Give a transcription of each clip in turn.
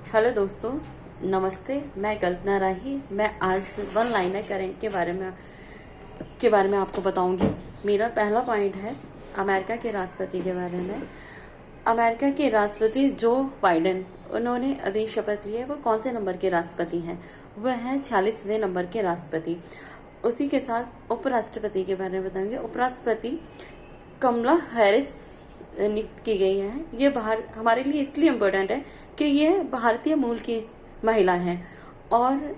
Hello दोस्तों, नमस्ते। मैं कल्पना राही। मैं आज वन लाइनर करंट के बारे में आपको बताऊंगी। मेरा पहला पॉइंट है अमेरिका के राष्ट्रपति के बारे में। अमेरिका के राष्ट्रपति जो बाइडेन, उन्होंने अभी शपथ ली है। वो कौन से नंबर के राष्ट्रपति हैं? वह हैं 46वें नंबर के राष्ट्रपति। उसी के साथ उपराष्ट्रपति के बारे में बताएंगे। उपराष्ट्रपति कमला हैरिस नियुक्त की गई है। ये हमारे लिए इसलिए इम्पोर्टेंट है कि ये भारतीय मूल की महिला हैं और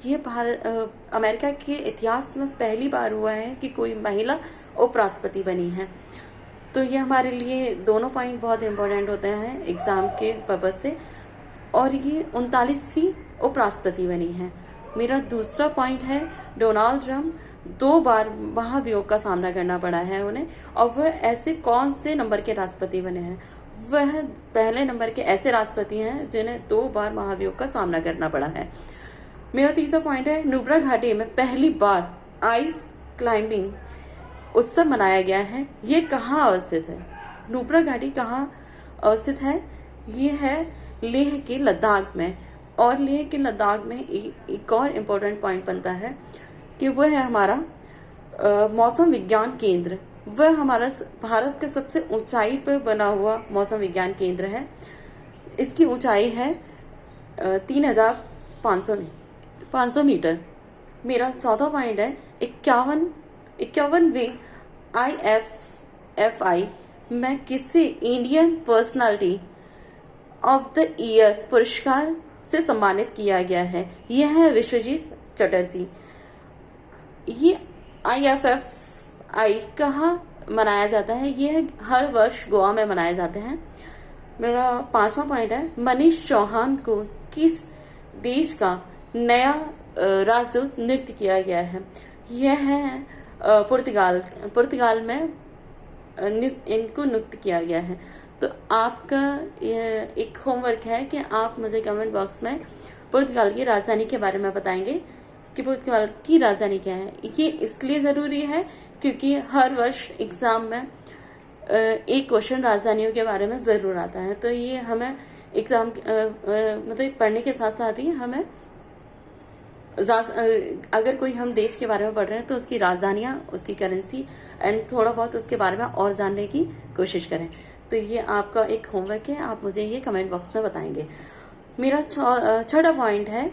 ये अमेरिका के इतिहास में पहली बार हुआ है कि कोई महिला उपराष्ट्रपति बनी है। तो ये हमारे लिए दोनों पॉइंट बहुत इम्पोर्टेंट होते हैं एग्ज़ाम के पर्पज़ से। और ये 39वीं उपराष्ट्रपति बनी है। मेरा दूसरा पॉइंट है डोनाल्ड ट्रंप 2 बार महाभियोग का सामना करना पड़ा है उन्हें, और वह ऐसे कौन से नंबर के राष्ट्रपति बने हैं? वह पहले नंबर के ऐसे राष्ट्रपति हैं जिन्हें 2 बार महाभियोग का सामना करना पड़ा है। मेरा तीसरा पॉइंट है नुब्रा घाटी में पहली बार आइस क्लाइंबिंग उत्सव मनाया गया है। ये कहाँ अवस्थित है? नुब्रा घाटी कहाँ अवस्थित है? ये है लेह के लद्दाख में। और लेह के लद्दाख में एक और इम्पोर्टेंट पॉइंट बनता है कि वह है हमारा मौसम विज्ञान केंद्र। वह हमारा भारत का सबसे ऊंचाई पर बना हुआ मौसम विज्ञान केंद्र है। इसकी ऊंचाई है 3,500 मीटर। मेरा चौथा पॉइंट है 51वें IFFI में किसे Indian personality of the year पुरस्कार से सम्मानित किया गया है? यह है विश्वजीत चटर्जी। ये IFFI कहाँ मनाया जाता है? ये हर वर्ष गोवा में मनाए जाते हैं। मेरा 5वां पॉइंट है मनीष चौहान को किस देश का नया राजदूत नियुक्त किया गया है? यह है पुर्तगाल में इनको नियुक्त किया गया है। तो आपका एक होमवर्क है कि आप मुझे कमेंट बॉक्स में पुर्तगाल की राजधानी के बारे में बताएंगे कि पुर्तगाल की राजधानी क्या है। ये इसलिए ज़रूरी है क्योंकि हर वर्ष एग्ज़ाम में एक क्वेश्चन राजधानियों के बारे में ज़रूर आता है। तो ये हमें एग्ज़ाम मतलब पढ़ने के साथ साथ ही हमें अगर कोई हम देश के बारे में पढ़ रहे हैं तो उसकी राजधानियाँ, उसकी करेंसी एंड थोड़ा बहुत उसके बारे में और जानने की कोशिश करें। तो ये आपका एक होमवर्क है, आप मुझे ये कमेंट बॉक्स में बताएंगे। मेरा छठा पॉइंट है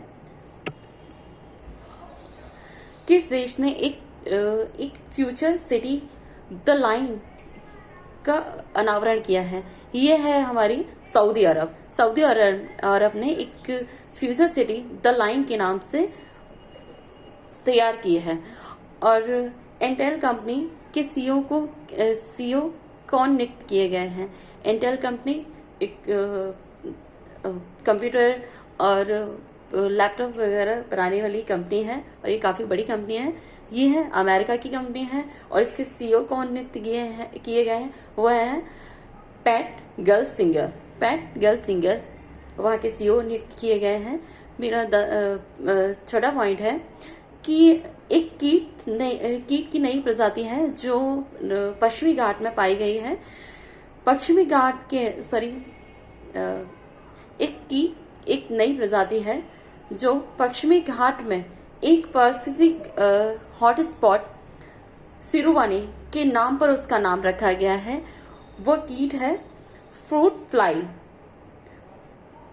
किस देश ने एक फ्यूचर सिटी द लाइन का अनावरण किया है? ये है हमारी सऊदी अरब। सऊदी अरब ने एक फ्यूचर सिटी द लाइन के नाम से तैयार की है। और इंटेल कंपनी के CEO कौन नियुक्त किए गए हैं? इंटेल कंपनी एक कंप्यूटर और लैपटॉप वगैरह बनाने वाली कंपनी है और ये काफ़ी बड़ी कंपनी है। ये है अमेरिका की कंपनी है और इसके CEO कौन नियुक्त किए गए हैं? वह है पैट गल्सिंगर वहाँ के CEO नियुक्त किए गए हैं। मेरा छठा पॉइंट है कि एक कीट की नई प्रजाति है जो पश्चिमी घाट में पाई गई है। एक नई प्रजाति है जो पश्चिमी घाट में एक पारिस्थितिक हॉटस्पॉट सिरुवानी के नाम पर उसका नाम रखा गया है। वह कीट है फ्रूट फ्लाई।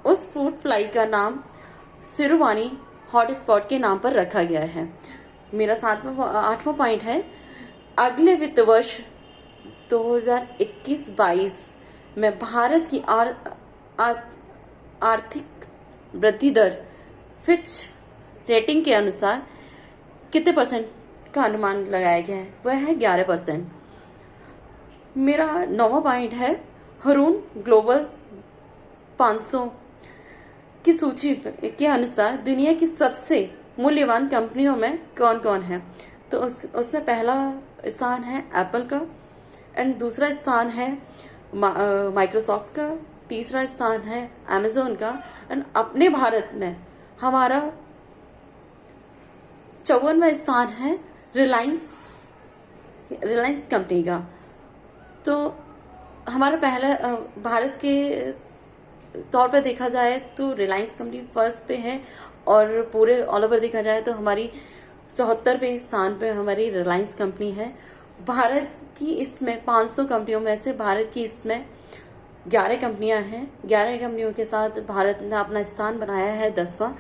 उस फ्रूट फ्लाई का नाम सिरुवानी हॉटस्पॉट के नाम पर रखा गया है। मेरा 8वां पॉइंट है अगले वित्त वर्ष 2021-22 में भारत की आर्थिक वृद्धि दर फिच रेटिंग के अनुसार कितने % का अनुमान लगाया गया है? वह है 11%। मेरा 9वां पॉइंट है हरून ग्लोबल 500 की सूची के अनुसार दुनिया की सबसे मूल्यवान कंपनियों में कौन कौन है? तो उसमें पहला स्थान है एप्पल का एंड दूसरा स्थान है माइक्रोसॉफ्ट का, तीसरा स्थान है अमेजोन का एंड अपने भारत में हमारा 54वां स्थान है रिलायंस कंपनी का। तो हमारा पहला भारत के तौर पे देखा जाए तो रिलायंस कंपनी फर्स्ट पे है, और पूरे ऑल ओवर देखा जाए तो हमारी 74वें स्थान पे हमारी रिलायंस कंपनी है। भारत की इसमें 500 कंपनियों में से भारत की इसमें 11 कंपनियां हैं। 11 कंपनियों के साथ भारत ने अपना स्थान बनाया है 10वां,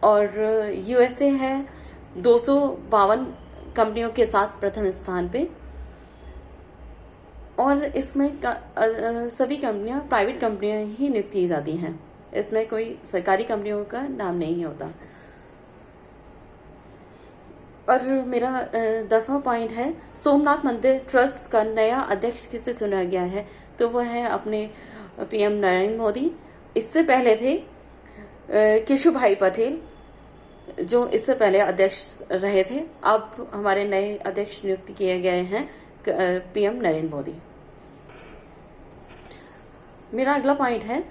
और यूएसए है 252 कंपनियों के साथ प्रथम स्थान पे। और इसमें सभी कंपनियां प्राइवेट कंपनियां ही नियुक्त की जाती हैं, इसमें कोई सरकारी कंपनियों का नाम नहीं होता। और मेरा 10वां पॉइंट है, सोमनाथ मंदिर ट्रस्ट का नया अध्यक्ष किसे चुना गया है? तो वह है अपने पीएम नरेंद्र मोदी। इससे पहले थे केशुभाई पटेल, जो इससे पहले अध्यक्ष रहे थे। अब हमारे नए अध्यक्ष नियुक्त किए गए हैं पीएम नरेंद्र मोदी। मेरा अगला पॉइंट है,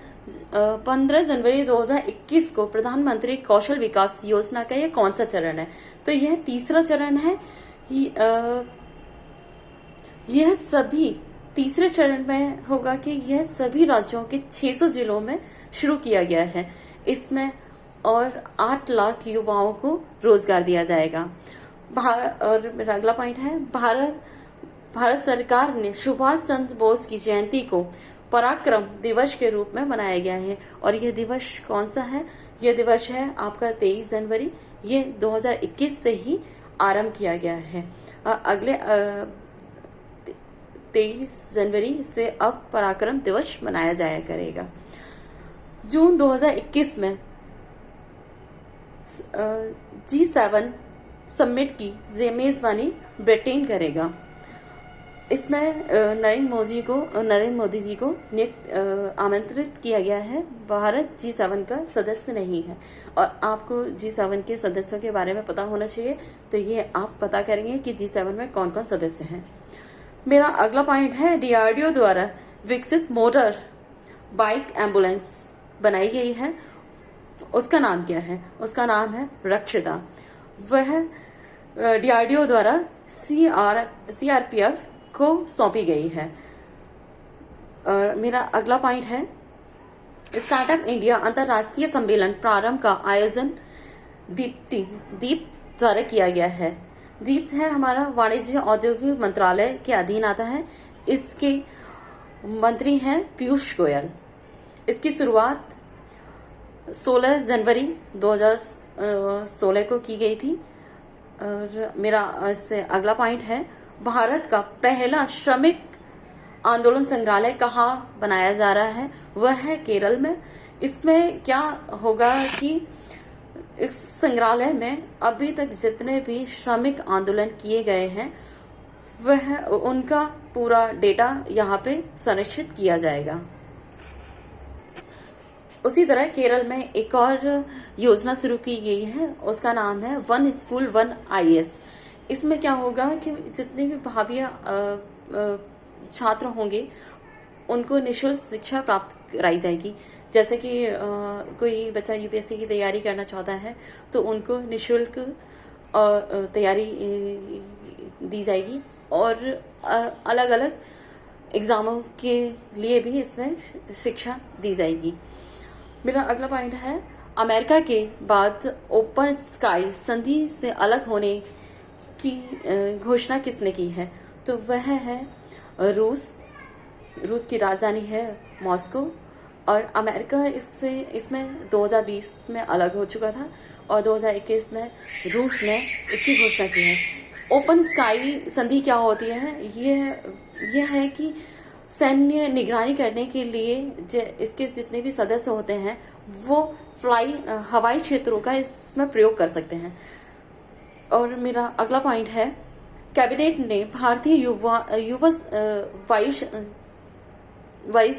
15 जनवरी 2021 को प्रधानमंत्री कौशल विकास योजना का यह कौन सा चरण है? तो यह तीसरा चरण है। यह सभी तीसरे चरण में होगा कि यह सभी राज्यों के 600 जिलों में शुरू किया गया है। इसमें और 8 लाख युवाओं को रोजगार दिया जाएगा। और मेरा अगला पॉइंट है, भारत सरकार ने सुभाष चंद्र बोस की जयंती को पराक्रम दिवस के रूप में मनाया गया है। और यह दिवस कौन सा है? यह दिवस है आपका 23 जनवरी। ये 2021 से ही आरंभ किया गया है। अगले 23 जनवरी से अब पराक्रम दिवस मनाया जाया करेगा। जून 2021 में G7 समिट की मेजबानी ब्रिटेन करेगा। इसमें नरेंद्र मोदी जी को आमंत्रित किया गया है। भारत G7 का सदस्य नहीं है, और आपको G7 के सदस्यों के बारे में पता होना चाहिए, तो ये आप पता करेंगे कि G7 में कौन कौन सदस्य हैं। मेरा अगला पॉइंट है, DRDO द्वारा विकसित मोटर बाइक एम्बुलेंस बनाई गई है। उसका नाम क्या है? उसका नाम है रक्षिता। वह DRDO द्वारा CRPF को सौंपी गई है। मेरा अगला पॉइंट है, स्टार्टअप इंडिया अंतर्राष्ट्रीय सम्मेलन प्रारंभ का आयोजन दीप्त द्वारा किया गया है। दीप्त है हमारा वाणिज्य औद्योगिक मंत्रालय के अधीन आता है। इसके मंत्री हैं पीयूष गोयल। इसकी शुरुआत 16 जनवरी 2016 को की गई थी। और मेरा इससे अगला पॉइंट है, भारत का पहला श्रमिक आंदोलन संग्रहालय कहाँ बनाया जा रहा है? वह है केरल में। इसमें क्या होगा कि इस संग्रहालय में अभी तक जितने भी श्रमिक आंदोलन किए गए हैं वह उनका पूरा डेटा यहाँ पे संरक्षित किया जाएगा। उसी तरह केरल में एक और योजना शुरू की गई है, उसका नाम है वन स्कूल वन IAS। इसमें क्या होगा कि जितने भी भावी छात्र होंगे उनको निःशुल्क शिक्षा प्राप्त कराई जाएगी। जैसे कि कोई बच्चा UPSC की तैयारी करना चाहता है तो उनको निःशुल्क तैयारी दी जाएगी, और अलग अलग एग्ज़ामों के लिए भी इसमें शिक्षा दी जाएगी। मेरा अगला पॉइंट है, अमेरिका के बाद ओपन स्काई संधि से अलग होने की घोषणा किसने की है? तो वह है रूस की राजधानी है मॉस्को। और अमेरिका इसमें 2020 में अलग हो चुका था, और 2021 में रूस ने इसकी घोषणा की है। ओपन स्काई संधि क्या होती है? यह है कि सैन्य निगरानी करने के लिए इसके जितने भी सदस्य होते हैं वो हवाई क्षेत्रों का इसमें प्रयोग कर सकते हैं। और मेरा अगला पॉइंट है, कैबिनेट ने भारतीय वायु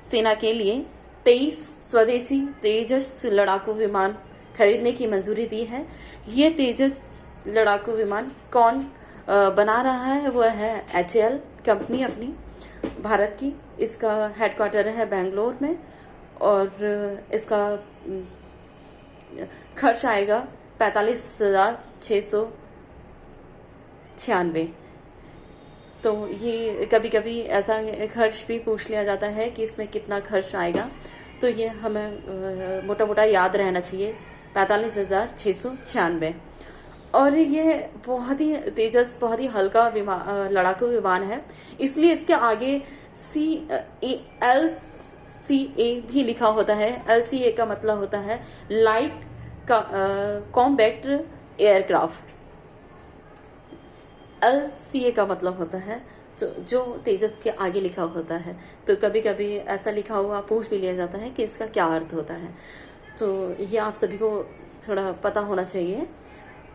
सेना के लिए 23 स्वदेशी तेजस लड़ाकू विमान खरीदने की मंजूरी दी है। ये तेजस लड़ाकू विमान कौन बना रहा है? वह है HAL कंपनी अपनी भारत की। इसका हेडक्वार्टर है बेंगलोर में, और इसका खर्च आएगा 45,696। तो ये कभी कभी ऐसा खर्च भी पूछ लिया जाता है कि इसमें कितना खर्च आएगा। तो ये हमें मोटा मोटा याद रहना चाहिए, 45,696। और ये बहुत ही तेजस, बहुत ही हल्का लड़ाकू विमान है, इसलिए इसके आगे LCA भी लिखा होता है। LCA का मतलब होता है लाइट कॉम्पैक्ट एयरक्राफ्ट। LCA का मतलब होता है जो तेजस के आगे लिखा होता है। तो कभी कभी ऐसा लिखा हुआ पूछ भी लिया जाता है कि इसका क्या अर्थ होता है, तो ये आप सभी को थोड़ा पता होना चाहिए।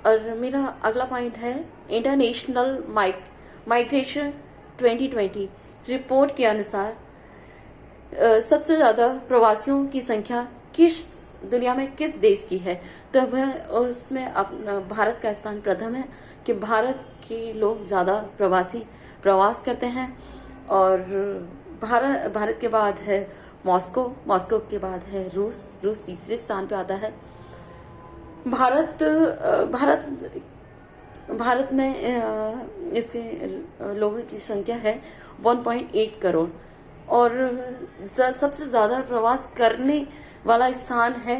और मेरा अगला पॉइंट है इंटरनेशनल माइग्रेशन 2020 रिपोर्ट के अनुसार सबसे ज़्यादा प्रवासियों की संख्या दुनिया में किस देश की है, तो वह उसमें अपना भारत का स्थान प्रथम है कि भारत के लोग ज़्यादा प्रवास करते हैं। और भारत के बाद है मॉस्को के बाद है रूस तीसरे स्थान पे आता है। भारत में इसके लोगों की संख्या है 1.8 करोड़। और सबसे ज़्यादा प्रवास करने वाला स्थान है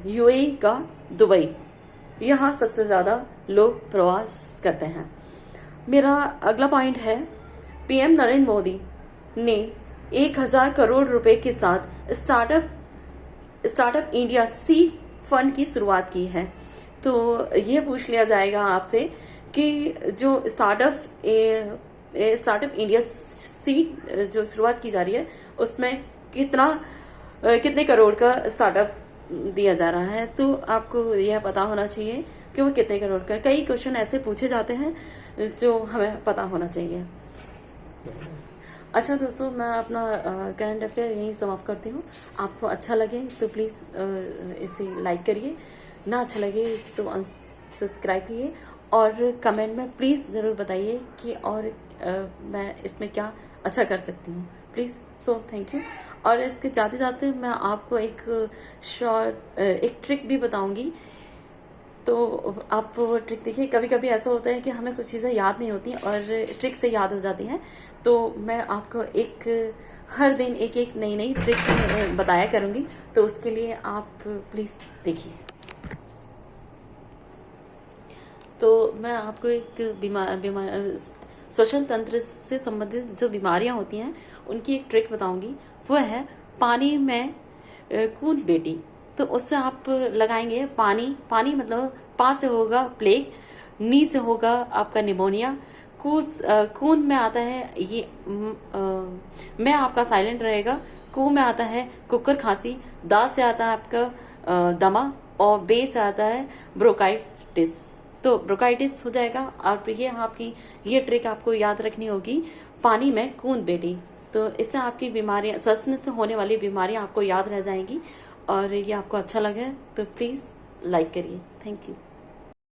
UAE का दुबई। यहाँ सबसे ज़्यादा लोग प्रवास करते हैं। मेरा अगला पॉइंट है PM नरेंद्र मोदी ने 1000 करोड़ रुपए के साथ स्टार्टअप इंडिया सीड फंड की शुरुआत की है। तो ये पूछ लिया जाएगा आपसे कि जो स्टार्टअप इंडिया सीड जो शुरुआत की जा रही है उसमें कितने करोड़ का स्टार्टअप दिया जा रहा है, तो आपको यह पता होना चाहिए कि वो कितने करोड़ का। कई क्वेश्चन ऐसे पूछे जाते हैं जो हमें पता होना चाहिए। अच्छा दोस्तों, मैं अपना करंट अफेयर यहीं समाप्त करती हूँ। आपको अच्छा लगे तो प्लीज़ इसे लाइक करिए, ना अच्छा लगे तो सब्सक्राइब कीजिए और कमेंट में प्लीज़ ज़रूर बताइए कि और मैं इसमें क्या अच्छा कर सकती हूँ प्लीज़। So thank you. और इसके जाते जाते मैं आपको एक ट्रिक भी बताऊँगी, तो आप वो ट्रिक देखिए। कभी कभी ऐसा होता है कि हमें कुछ चीज़ें याद नहीं होती और ट्रिक से याद हो जाती हैं, तो मैं आपको हर दिन एक नई ट्रिक बताया करूँगी, तो उसके लिए आप प्लीज़ देखिए। तो मैं आपको एक श्वसन तंत्र से संबंधित जो बीमारियां होती हैं उनकी एक ट्रिक बताऊंगी। वो है पानी में कूद बेटी। तो उससे आप लगाएंगे पानी मतलब पा से होगा प्लेग, नी से होगा आपका निमोनिया, कून में आता है ये में आपका साइलेंट रहेगा, कू में आता है कुकर खांसी, दा से आता है आपका दमा, और बे से आता है ब्रोंकाइटिस। तो ब्रोंकाइटिस हो जाएगा। और ये आपकी ये ट्रिक आपको याद रखनी होगी, पानी में कूद बेटी। तो इससे आपकी बीमारियां, श्वसन से होने वाली बीमारियां आपको याद रह जाएंगी। और ये आपको अच्छा लगे तो प्लीज़ लाइक करिए। Thank you.